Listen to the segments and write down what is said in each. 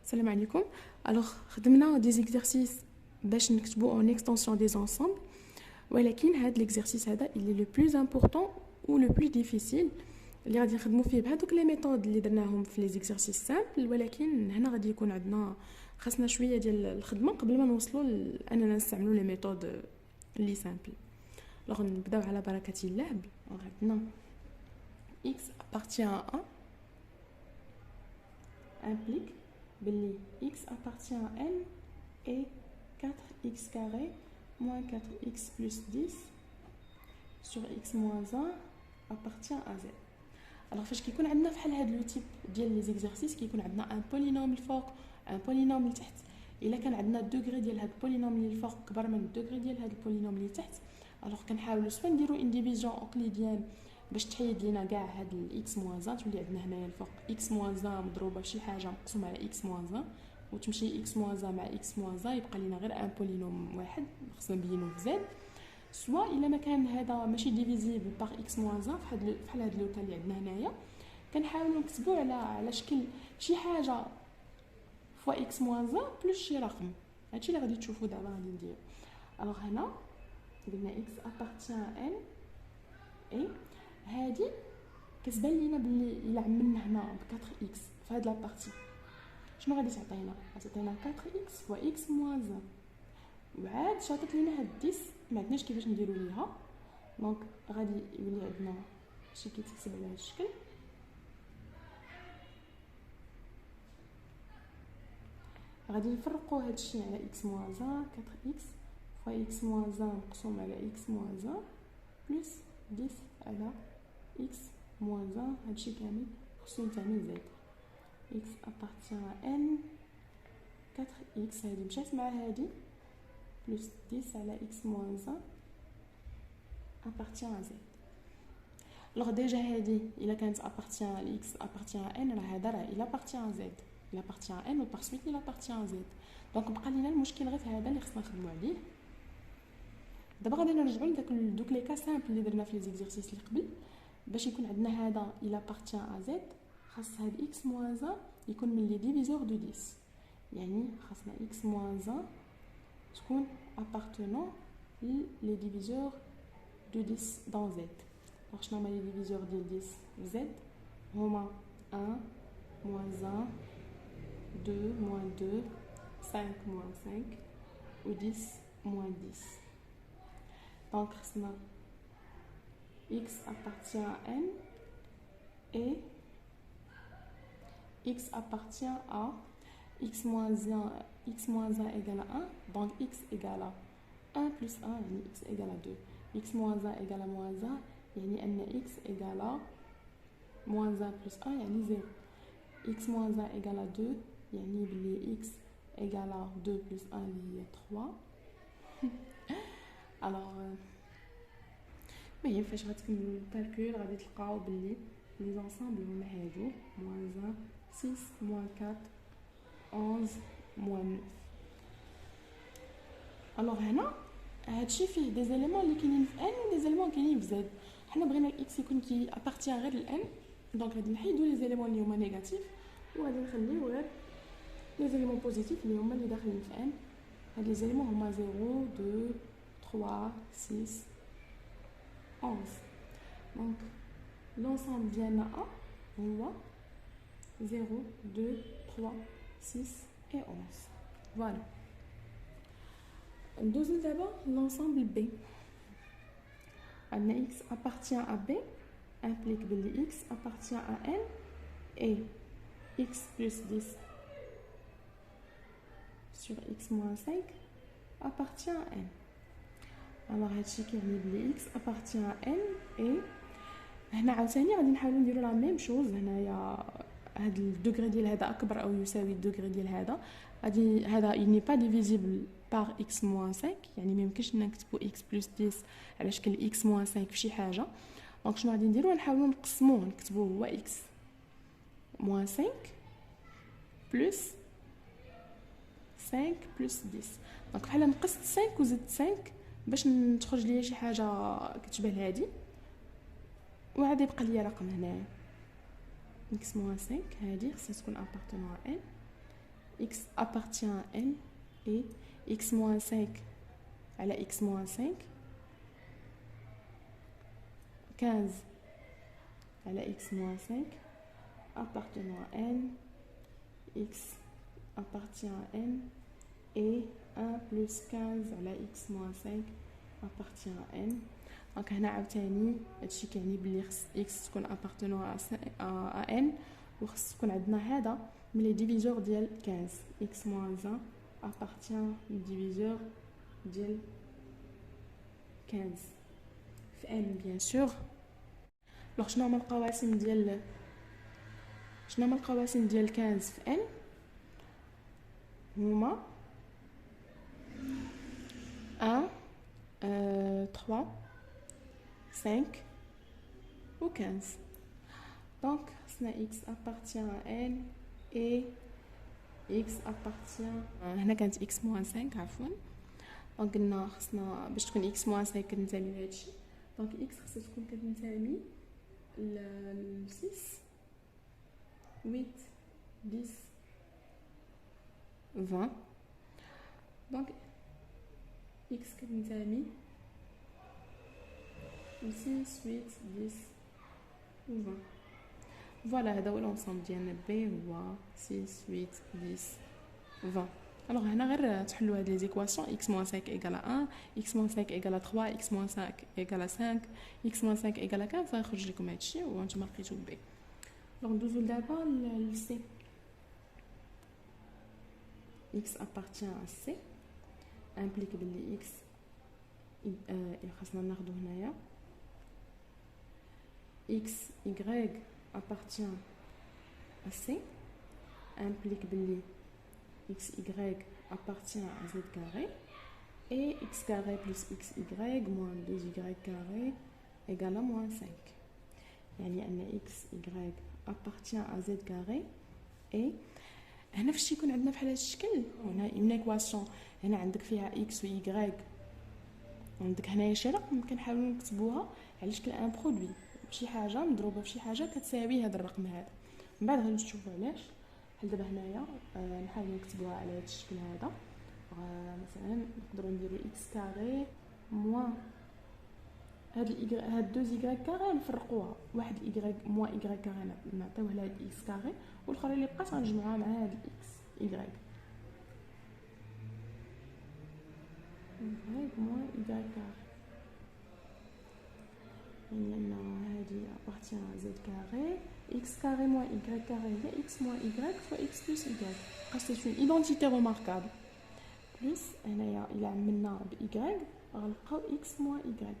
السلام عليكم. الوغ خدمنا دي زيكزارسيس باش نكتبو اون اكستنسيون دي زونسومبل، ولكن هاد ليكزارسيس هذا اللي لو بلوز امبورطون و لو بلوز ديفيسيل اللي غادي نخدمو فيه بهذوك لي ميثود اللي درناهم في لي زيكزارسيس سامبل. ولكن هنا غادي يكون عندنا خاصنا شويه ديال الخدمه قبل ما نوصلوا اننا نستعملوا لي ميثود اللي سامبل. الوغ نبداو على بركه الله. عندنا x appartient à 1 implique que x appartient à n et 4x carré moins 4x plus 10 sur x moins 1 appartient à z. Alors فاش كيكون عندنا فحال هاد لو تيب ديال لي زيكزارسيس كيكون عندنا ان بولينوم الفوق ان بولينوم لتحت. الا كان عندنا الدوغري ديال هاد البولينوم اللي الفوق كبر من الدوغري ديال هاد البولينوم اللي تحت، الوغ كنحاولوا سوا نديرو ان ديفيزيون اوكليديان باش تحيد لينا كاع هاد الاكس موان 1 تولي عندنا هنايا الفوق اكس موان 1 مضروبه بشي حاجه مقسوم على اكس موان 1 وتمشي اكس موان 1 مع اكس موان 1 يبقى لينا غير ان بولينوم واحد خصنا نبينوه في زد. سوا الا ما كان هذا ماشي ديفيزيبل باغ اكس موان 1 فحال هاد لو كا اللي عندنا هنايا كنحاولوا نكتبوا على شكل شي حاجه فوا اكس موان 1 بلس شي رقم. هادشي اللي غادي تشوفوا دابا غادي ندير. الوغ هنا قلنا اكس ابارتيان ان اي هادي كتبان لينا بلي الا عملنا هنا ب 4 اكس في هاد لابارتي شنو غادي تعطينا؟ غتعطينا 4 اكس فوا اكس موان 1 وعاد شاطت لينا هاد 10 ما عندناش كيفاش نديرو ليها. دونك غادي يولي عندنا شي كيتكتب على هاد الشكل. غادي نفرقوا هاد الشيء على اكس موان 1 4 اكس فوا اكس موان 1 مقسوم على اكس موان 1 بلس 10 على x moins 1. هادشي كامل خصو ينتمي لزد. x appartient à n 4x هادي مشات مع هادي بلس 10 على x moins 1 appartient à z. لوغ ديجا هادي الا كانت appartient ل x appartient à n راه هذا راه il appartient à z il appartient à n و par suite il appartient à z. دونك بقى لينا المشكل غير في هذا اللي خصنا نخدموا عليه. دابا غادي نرجعوا لدوك لي كا سامبل اللي درنا في لي زيكزارسيس اللي قبل. باش يكون عندنا هذا il appartient à z خاص هاد x moins 1 يكون من لي ديفيزور دو 10، يعني خاصنا x moins 1 تكون appartenant لي ديفيزور دو 10 dans z. دونك شنو هما لي ديفيزور ديال 10 في z؟ هما 1 moins 1 2 moins 2 5 moins 5 و 10 moins 10. دونك خاصنا x appartient à n et x appartient à x moins 1 égale à 1. Donc x égale à 1 plus 1 يعني x égale à 2. x moins 1 égale à moins 1 يعني أن x égale à moins 1 plus 1 يعني 0. x moins 1 égale à 2 يعني بلي x égale à 2 plus 1 اللي هي 3. alors مي فاش غتكملوا الكالكول غادي تلقاو بلي لي زونسامبل هما هادو moins 1 6 moins 4 11 moins 9. الوغ هنا هادشي فيه دي زيليمون اللي كاينين في ان ودي زيليمون كاينين في زد. حنا بغينا الاكس يكون كي ابارتيان غير لان، دونك غادي نحيدو لي زيليمون اللي هما نيجاتيف وغادي نخليو غير لي زيليمون بوزيتيف اللي هما اللي داخلين في ان. هاد لي زيليمون هما 0 2 3 6 11. Donc l'ensemble ديالنا A هو 0 2 3 6 et 11. Voilà. ندوزو دابا l'ensemble B. عندنا x appartient à B implique بلي x appartient à n et x plus 10 sur x moins 5 appartient à n. alors هادشي كيعني بلي x appartient à n et هنا عاوتاني غادي نحاولوا نديروا لا ميم شوز. هنايا هاد الدوغري ديال هذا اكبر او يساوي الدوغري ديال هذا. غادي هذا il n'est pas divisible par x moins 5 يعني ما يمكنش نكتبوا x plus 10 على شكل x moins 5 في شي حاجه. دونك شنو غادي نديروا؟ نحاولوا نقسموه نكتبوه هو x moins 5 plus 5 plus 10. دونك بحال نقصت 5 وزدت 5 باش تخرج ليا شي حاجه كتشبه لهادي وعاد يبقى ليا رقم هنايا x moins 5 هادي خصها تكون appartenant à n. x appartient à n et x moins 5 على x moins 5 15 على x moins 5 appartenant à n, x appartient à n et 1 plus 15 على x moins 5 appartient à n. دونك هنا عاوتاني هادشي كيعني بلي خص x تكون appartenant à n وخص تكون عندنا هذا من لي ديفيزور ديال 15 x moins 1 appartient للديفيزور ديال 15 في n bien sûr. لوغ شنو هما القواسم ديال 15 في n هما 1 3 5 ou 15. Donc x appartient à n et x appartient هنا كانت x moins 5 عفوا. دونك قلنا خصنا باش تكون x moins 5 كنسالي هادشي. دونك x خصها تكون كتنتمي ل 6 8 10 20. دونك x كتنتمي ل 6 8 10 و 20. فوالا هذا هو لونسومبل ديالنا بي هو 6 8 10 20. الوغ هنا غير تحلوا هاد لي زيكواسيون x moins 5 égale 1 x moins 5 égale 3 x moins 5 égale 5 x moins 5 égale 15 غيخرج لكم هادشي وانتم لقيتو بي. الوغ ندوزو دابا ل c. x appartient à c implique بلي x خاصنا ناخدو هنايا x y appartient à c implique بلي x y appartient à z carré et x carré plus x y moins 2y carré égale à moins 5. يعني أن x y appartient à z carré et هنا فاش يكون عندنا بحال هذا الشكل هنا une équation هنا عندك فيها x و y عندك هنايا شي رقم كنحاولوا نكتبوها على شكل ان برودوي شي حاجه مضروبه في شي حاجه كتساوي هذا الرقم هذا. من بعد غادي نشوفوا علاش. بحال دابا هنايا نحاولوا نكتبوها على هذا الشكل هذا. مثلا نقدروا نديروا x كاري موان هاد 2 y كاري نفرقوها واحد y موان y كاري نعطيوه لهاد x كاري والاخرى اللي بقات غنجمعوها مع هاد x y moins y carré. يعني أن هذه appartient à z carré x carré moins y carré هي x moins y fois x plus y. c'est une identité remarquable. plus هنايا إلا عملنا ب y غنلقاو x moins y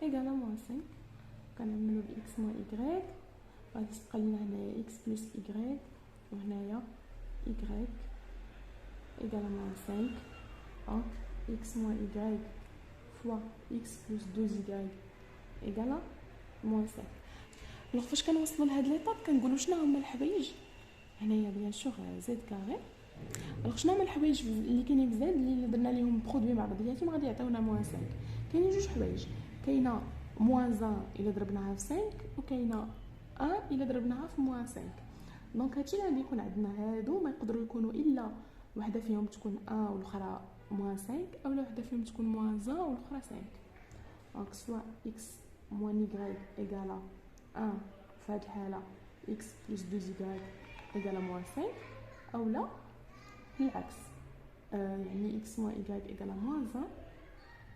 égale à moins 5. كنعملو ب x moins y غادي تبقى لنا هنايا x plus y وهنايا y égale à moins 5. donc x moins y fois x plus 2y égale à moins 5. alors فاش كنوصلوا لهاد ليطاب كنقولوا شنو هما الحوايج هنايا بيان سور زد كاري. alors شنو هما الحوايج اللي كاينين في زد اللي درنا لهم برودوي مع بعضياتهم غادي يعطيونا moins 5. كاينين جوج حوايج كاينه moins 1 الا ضربناها في 5 وكاينه 1 الا ضربناها في moins 5. دونك هادشي اللي غادي يكون عندنا هادو ما يقدروا يكونوا الا وحده فيهم تكون 1 والاخرى moins 5 او وحده فيهم تكون moins 1 والاخرى 5. دونك سوا x moins y égale à 1 في هذه الحاله x plus 2y égale à moins 5 او لا العكس يعني x moins y égale à moins 1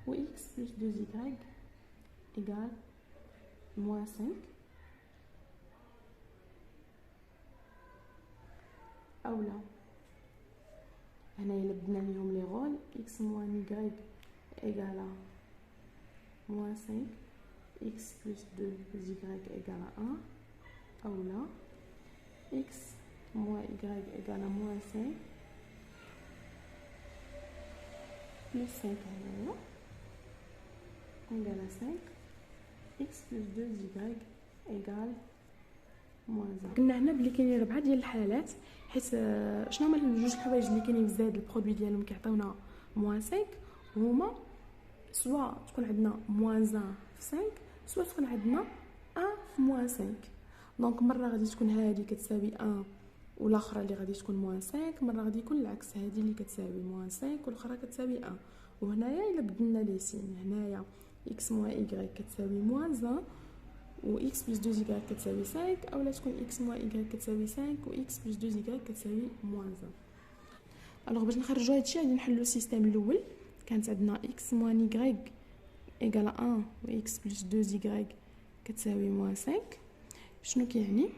و x plus 2y égale moins 5 او لا هنايا الا بدنا ليهم لي رول x moins y égale à moins 5 x plus 2y égale à 1 ou là x moins y égale à moins 5 plus 5 هنايا égale à 5 x plus 2y égale moins 1. قلنا هنا بلي كاينين 4 ديال الحالات حيت شنو هما جوج الحوايج اللي كاينين في زاد البرودوي ديالهم كيعطيونا moins 5 هما سوا تكون عندنا moins 1 في 5 سوا تكون عندنا 1 في moins 5. دونك مره غادي تكون هذه كتساوي 1 والاخرى اللي غادي تكون موان 5 مره غادي يكون العكس، هذه اللي كتساوي موان 5 والاخرى كتساوي 1. وهنايا الا بدلنا لي سين، هنايا x موان y كتساوي موان 1 و x بلس 2 y كتساوي 5، اولا تكون x موان y كتساوي 5 و x بلس 2 y كتساوي موان 1. الوغ باش نخرجوا هادشي غادي نحلوا السيستيم الاول. كانت عندنا x موان y ايكال 1 و x بلس 2 y كتساوي موان 5. شنو كيعني؟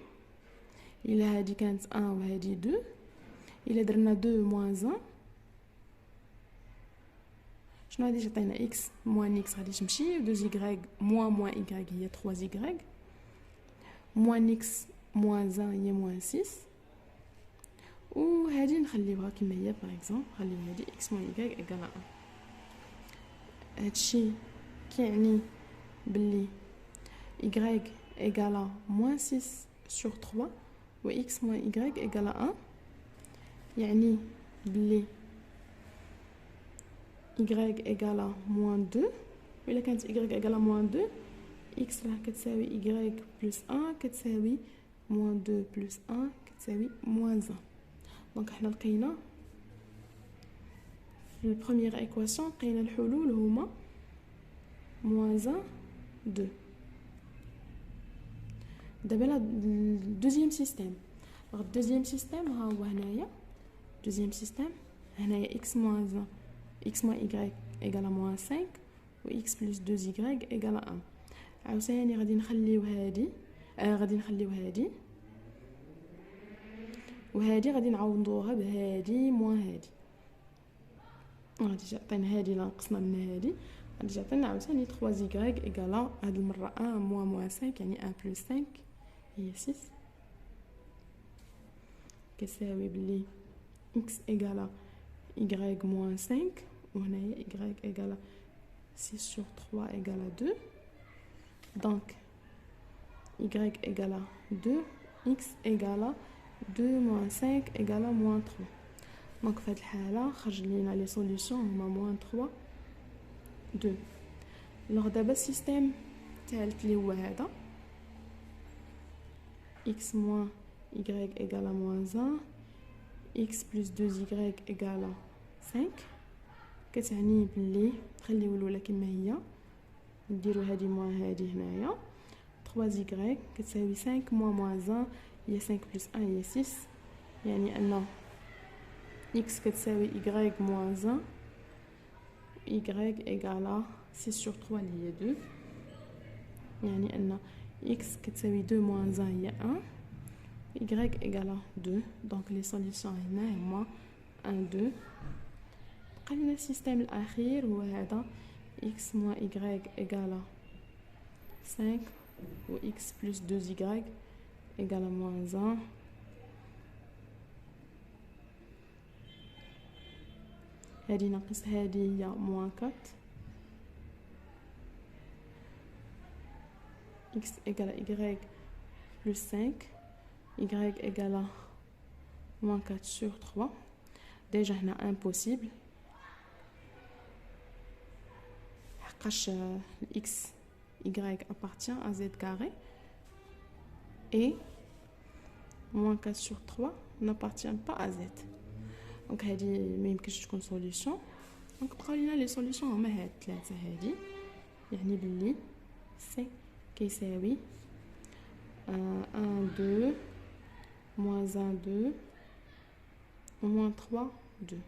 الا هادي كانت 1 و هادي 2، الا درنا 2 موان 1 شنو غادي تعطينا؟ x موان x غادي تمشي، و 2 y موان y هي 3 y، موان x موان 1 هي موان 6، و هادي نخليوها كما هي. باغ اكزومبل نخليو هادي x موان y ايكال 1. هادشي كيعني بلي y ايكال موان 6 sur 3 و x موان y ايكال 1، يعني بلي y ايكال موان 2، وإلا كانت y ايكال موان 2 x راه كتساوي y بلس 1 كتساوي موان 2 بلس 1 كتساوي موان 1. دونك حنا لقينا في البروميير ايكواسيون لقينا الحلول هما موان 1 2. دابا الدوزيام سيستيم، الدوزيام سيستيم ها هو هنايا. دوزيام سيستيم هنايا x موان 1 x موان y ايكال موان 5 و x بلس 2 y ايكال 1. عاوتاني غادي نخليو هادي غادي نخليو هادي وهادي غادي نعوضوها بهادي موان هادي، غادي تعطينا هادي لا نقصنا من هادي غادي تعطينا عاوتاني 3 y ايكال هاد المره 1 موان 5 يعني 1 بلس 5 هي 6 كتساوي بلي x ايكال y موان 5 وهنايا y ايكال 6 sur 3 ايكال 2. دونك y ايكال 2 x ايكال 2 موان 5 ايكال موان 3. دونك في هاد الحاله خرج لينا لي سوليوشن هما موان 3 2. لوغ دابا السيستيم الثالث اللي هو هذا x موان y ايكال موان 1 x بلس 2 y ايكال 5، كتعني بلي نخليو الاولى كما هي، نديرو هادي موان هادي هنايا 3 y كتساوي 5 موان 1 هي 5 بلس 1 هي 6، يعني ان x كتساوي y موان 1 y ايكال 6 sur 3 اللي هي 2، يعني ان x كتساوي 2 موان 1 هي 1 y ايكال 2. دونك لي سوليوشن هنا هما 1 2. بقى لنا السيستيم الاخير هو هذا x موان y ايكال 5 و x بلس 2 y ايكال موان 1. هادي ناقص هادي هي موان 4 x ايكال y بلس 5 y ايكال موان 4 sur 3. ديجا هنا امبوسيبل حقاش x y appartient à z carré et moins 4 sur 3 n'appartient pas à z. دونك هادي ما يمكنش تكون سوليوشن. دونك بقاو لينا لي سوليوشن هما هاد ثلاثه هادي، يعني بلي سي كيساوي 1 2 moins 1 2 moins 3 2.